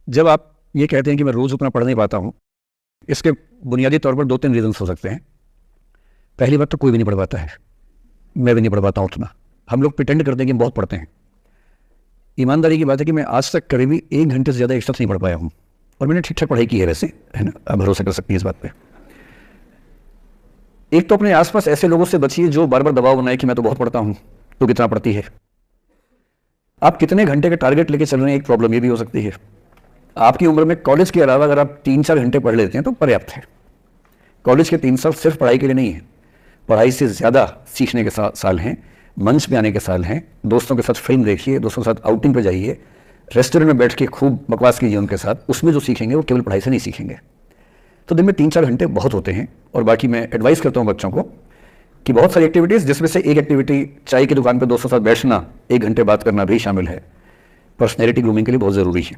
जब आप ये कहते हैं कि मैं रोज़ उतना पढ़ नहीं पाता हूँ, इसके बुनियादी तौर पर 2-3 रीजंस हो सकते हैं। पहली बात तो कोई भी नहीं पढ़ पाता है, मैं भी नहीं पढ़ पाता हूँ उतना। हम लोग प्रिटेंड करते हैं कि हम बहुत पढ़ते हैं। ईमानदारी की बात है कि मैं आज तक कभी भी 1 घंटे से ज़्यादा एक साथ नहीं पढ़ पाया हूँ, और मैंने ठीक ठाक पढ़ाई की है वैसे, है ना, आप भरोसा कर सकती हैं इस बात पे। एक तो अपने आसपास ऐसे लोगों से बचिए जो बार बार दबाव बनाए कि मैं तो बहुत पढ़ता हूँ, तो कितना पढ़ती है। आप कितने घंटे का टारगेट लेके चल रहे हैं, एक प्रॉब्लम ये भी हो सकती है। आपकी उम्र में कॉलेज के अलावा अगर आप 3-4 घंटे पढ़ लेते हैं तो पर्याप्त है। कॉलेज के 3 साल सिर्फ पढ़ाई के लिए नहीं है, पढ़ाई से ज़्यादा सीखने के साल हैं, मंच पे आने के साल हैं। दोस्तों के साथ फिल्म देखिए, दोस्तों के साथ आउटिंग पे जाइए, रेस्टोरेंट में बैठ के खूब बकवास कीजिए उनके साथ। उसमें जो सीखेंगे वो केवल पढ़ाई से नहीं सीखेंगे। तो दिन में 3-4 घंटे बहुत होते हैं। और बाकी मैं एडवाइस करता हूँ बच्चों को कि बहुत सारी एक्टिविटीज़, जिसमें से एक एक्टिविटी चाय की दुकान पर दोस्तों के साथ बैठना, 1 घंटे बात करना भी शामिल है। पर्सनैलिटी ग्रूमिंग के लिए बहुत ज़रूरी है।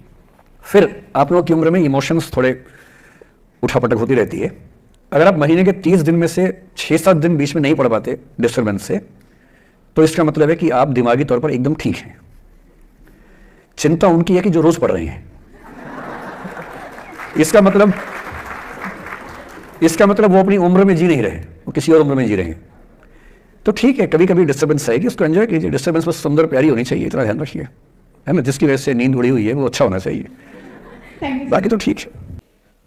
फिर आप लोगों की उम्र में इमोशंस थोड़े उठापटक होती रहती है। अगर आप महीने के 30 दिन में से 6-7 दिन बीच में नहीं पढ़ पाते डिस्टर्बेंस से, तो इसका मतलब है कि आप दिमागी तौर पर एकदम ठीक हैं। चिंता उनकी है कि जो रोज पढ़ रहे हैं। इसका मतलब वो अपनी उम्र में जी नहीं रहे, वो किसी और उम्र में जी रहे हैं। तो ठीक है, कभी कभी डिस्टर्बेंस आएगी, उसको एंजॉय कीजिए। डिस्टर्बेंस बस सुंदर प्यारी होनी चाहिए, इतना ध्यान रखिए, है ना। जिसकी वजह से नींद उड़ी हुई है वो अच्छा होना चाहिए, बाकी तो ठीक है।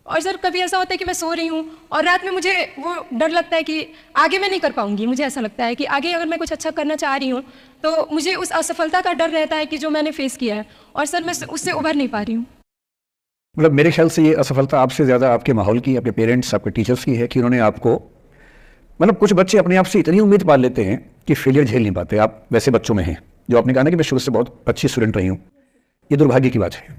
और सर कभी ऐसा होता है कि मैं सो रही हूँ और रात में मुझे वो डर लगता है कि आगे मैं नहीं कर पाऊंगी। मुझे ऐसा लगता है कि आगे अगर मैं कुछ अच्छा करना चाह रही हूँ तो मुझे उस असफलता का डर रहता है कि जो मैंने फेस किया है, और सर मैं उससे उभर नहीं पा रही हूँ। मतलब मेरे ख्याल से ये असफलता आपसे ज़्यादा आपके माहौल की, आपके पेरेंट्स, आपके टीचर्स की है कि उन्होंने आपको, मतलब कुछ बच्चे अपने आप से इतनी उम्मीद पाल लेते हैं कि फेलियर झेल नहीं पाते। आप वैसे बच्चों में हैं जो आपने कहा ना कि मैं शुरू से बहुत अच्छी स्टूडेंट रही हूँ। ये दुर्भाग्य की बात है,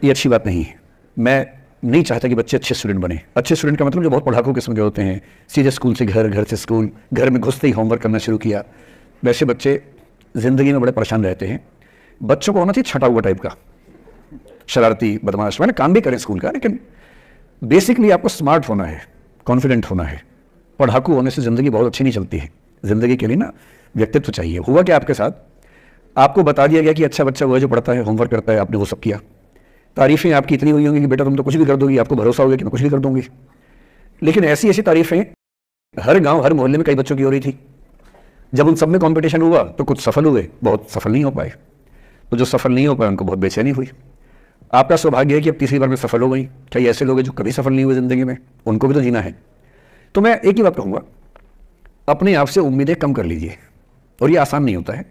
ये अच्छी बात नहीं है। मैं नहीं चाहता कि बच्चे अच्छे स्टूडेंट बने। अच्छे स्टूडेंट का मतलब जो बहुत पढ़ाकू किस्म के होते हैं, सीधे स्कूल से घर, घर से स्कूल, घर में घुसते ही होमवर्क करना शुरू किया, वैसे बच्चे ज़िंदगी में बड़े परेशान रहते हैं। बच्चों को होना चाहिए छटा हुआ टाइप का, शरारती, बदमाश, मैंने काम भी करें स्कूल का, लेकिन बेसिकली आपको स्मार्ट होना है, कॉन्फिडेंट होना है। पढ़ाकू होने से ज़िंदगी बहुत अच्छी नहीं चलती है। ज़िंदगी के लिए ना व्यक्तित्व चाहिए। हुआ क्या आपके साथ, आपको बता दिया गया कि अच्छा बच्चा वो है जो पढ़ता है, होमवर्क करता है, आपने वो सब किया। तारीफ़ें आपकी इतनी हुई होंगी कि बेटा तुम तो कुछ भी कर दोगी, आपको भरोसा हो गया कि मैं कुछ भी कर दूंगी। लेकिन ऐसी ऐसी तारीफ़ें हर गांव, हर मोहल्ले में कई बच्चों की हो रही थी। जब उन सब में कंपटीशन हुआ तो कुछ सफल हुए, बहुत सफल नहीं हो पाए। तो जो सफल नहीं हो पाए उनको बहुत बेचैनी हुई। आपका सौभाग्य है कि अब तीसरी बार में सफल हो गई। कई ऐसे लोग हैं जो कभी सफल नहीं हुए ज़िंदगी में, उनको भी तो जीना है। तो मैं एक ही बात कहूँगा, अपने आप से उम्मीदें कम कर लीजिए। और ये आसान नहीं होता है।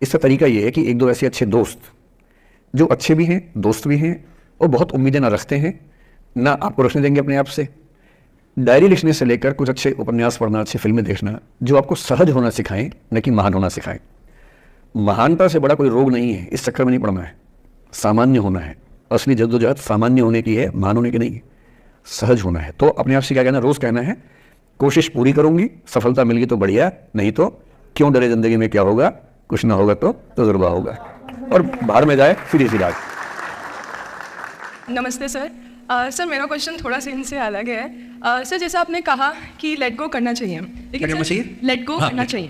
इसका तरीका ये है कि 1-2 ऐसे अच्छे दोस्त जो अच्छे भी हैं, दोस्त भी हैं, और बहुत उम्मीदें ना रखते हैं, ना आपको रखने देंगे अपने आप से। डायरी लिखने से लेकर कुछ अच्छे उपन्यास पढ़ना, अच्छी फिल्में देखना, जो आपको सहज होना सिखाएं, न कि महान होना सिखाएं। महानता से बड़ा कोई रोग नहीं है, इस चक्कर में नहीं पड़ना है। सामान्य होना है। असली जद्दोजहद सामान्य होने की है, महान होने की नहीं है। सहज होना है। तो अपने आप से क्या कहना, रोज़ कहना है कोशिश पूरी करूंगी, सफलता मिल गई तो बढ़िया, नहीं तो क्यों डरे, जिंदगी में क्या होगा, कुछ ना होगा तो तजुर्बा होगा। और बाहर में जाए, सीधी सी बात। नमस्ते सर। सर मेरा क्वेश्चन थोड़ा सा इनसे अलग है। सर जैसा आपने कहा कि लेट गो करना चाहिए, लेकिन लेट गो करना चाहिए।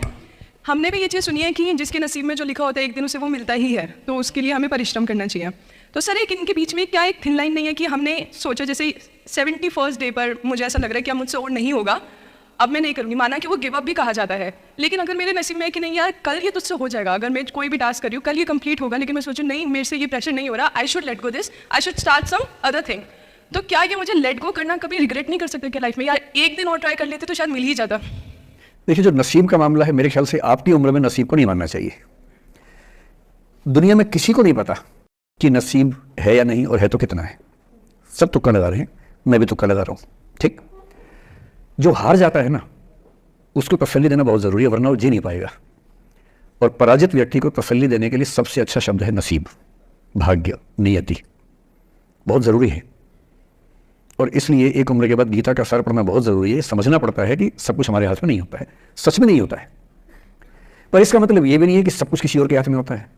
हमने भी ये चीज़ सुनी है कि जिसके नसीब में जो लिखा होता है एक दिन उसे वो मिलता ही है, तो उसके लिए हमें परिश्रम करना चाहिए। तो सर एक इनके बीच में क्या एक थिन लाइन नहीं है कि हमने सोचा जैसे 71st डे पर मुझे ऐसा लग रहा है कि अब मुझसे और नहीं होगा, अब मैं नहीं करूँगी। माना कि वो गिव अप भी कहा जाता है, लेकिन अगर मेरे नसीब में है कि नहीं यार कल ये तुझसे हो जाएगा, अगर मैं कोई भी टास्क कर रही हूँ कल ये कंप्लीट होगा, लेकिन मैं सोचूँ नहीं मेरे से ये प्रेशर नहीं हो रहा, I should let go this, I should start some other thing. तो क्या ये मुझे लेट गो करना कभी रिग्रेट नहीं कर सकते क्या लाइफ में, यार एक दिन और ट्राई कर लेते तो शायद मिल ही जाता। देखिए, जो नसीब का मामला है, मेरे ख्याल से आपकी उम्र में नसीब को नहीं मानना चाहिए। दुनिया में किसी को नहीं पता कि नसीब है या नहीं, और है तो कितना है। सब तुक्का लगा रहे हैं, मैं भी तुक्का लगा रहा हूँ, ठीक। जो हार जाता है ना, उसको तसल्ली देना बहुत ज़रूरी है, वरना वो जी नहीं पाएगा। और पराजित व्यक्ति को तसल्ली देने के लिए सबसे अच्छा शब्द है नसीब, भाग्य, नियति। बहुत ज़रूरी है। और इसलिए एक उम्र के बाद गीता का सार पढ़ना बहुत ज़रूरी है। समझना पड़ता है कि सब कुछ हमारे हाथ में नहीं होता है, सच में नहीं होता है। पर इसका मतलब ये भी नहीं है कि सब कुछ किसी और के हाथ में होता है।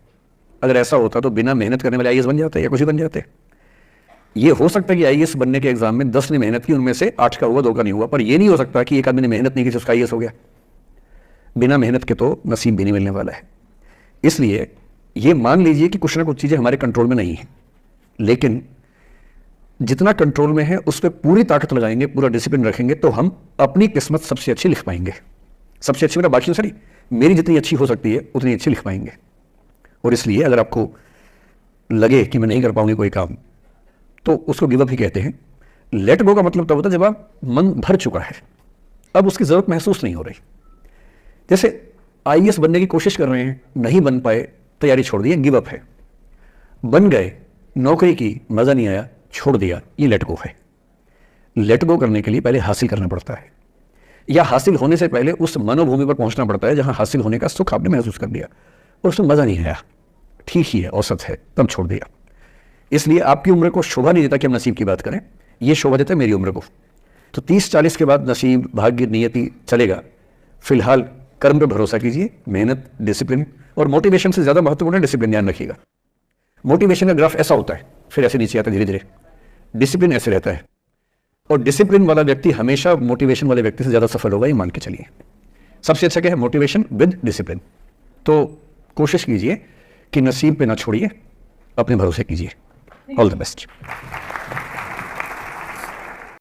अगर ऐसा होता तो बिना मेहनत करने वाले IAS बन जाते या कुछ भी बन जाते। ये हो सकता है कि IAS बनने के एग्जाम में 10 ने मेहनत की, उनमें से 8 का हुआ, 2 का नहीं हुआ। पर यह नहीं हो सकता कि एक आदमी ने मेहनत नहीं की तो उसका IAS हो गया। बिना मेहनत के तो नसीब भी नहीं मिलने वाला है। इसलिए ये मान लीजिए कि कुछ ना कुछ चीज़ें हमारे कंट्रोल में नहीं है, लेकिन जितना कंट्रोल में है उस पर पूरी ताकत लगाएंगे, पूरा डिसिप्लिन रखेंगे, तो हम अपनी किस्मत सबसे अच्छी लिख पाएंगे। सबसे अच्छी मेरा बाकी सही, मेरी जितनी अच्छी हो सकती है उतनी अच्छी लिख पाएंगे। और इसलिए अगर आपको लगे कि मैं नहीं कर पाऊंगी कोई काम, तो उसको गिव अप ही कहते हैं। लेट गो का मतलब तब होता है जब आप मन भर चुका है, अब उसकी ज़रूरत महसूस नहीं हो रही। जैसे IAS बनने की कोशिश कर रहे हैं, नहीं बन पाए, तैयारी छोड़ दी, गिव अप है। बन गए, नौकरी की, मज़ा नहीं आया, छोड़ दिया, ये लेट गो है। लेट गो करने के लिए पहले हासिल करना पड़ता है, या हासिल होने से पहले उस मनोभूमि पर पहुंचना पड़ता है जहां हासिल होने का सुख आपने महसूस कर लिया और उसमें मज़ा नहीं आया, ठीक ही है, औसत है, तब छोड़ दिया। इसलिए आपकी उम्र को शोभा नहीं देता कि हम नसीब की बात करें, ये शोभा देता है मेरी उम्र को। तो 30-40 के बाद नसीब, भाग्य, नियति चलेगा। फिलहाल कर्म पर भरोसा कीजिए, मेहनत, डिसिप्लिन और मोटिवेशन से ज़्यादा महत्वपूर्ण है डिसिप्लिन, ध्यान रखिएगा। मोटिवेशन का ग्राफ ऐसा होता है, फिर ऐसे नीचे आता है धीरे धीरे। डिसिप्लिन ऐसे रहता है, और डिसिप्लिन वाला व्यक्ति हमेशा मोटिवेशन वाले व्यक्ति से ज़्यादा सफल होगा, ये मान के चलिए। सबसे अच्छा क्या है? Motivation with discipline. तो कोशिश कीजिए कि नसीब पे ना छोड़िए, अपने भरोसे कीजिए। All the best.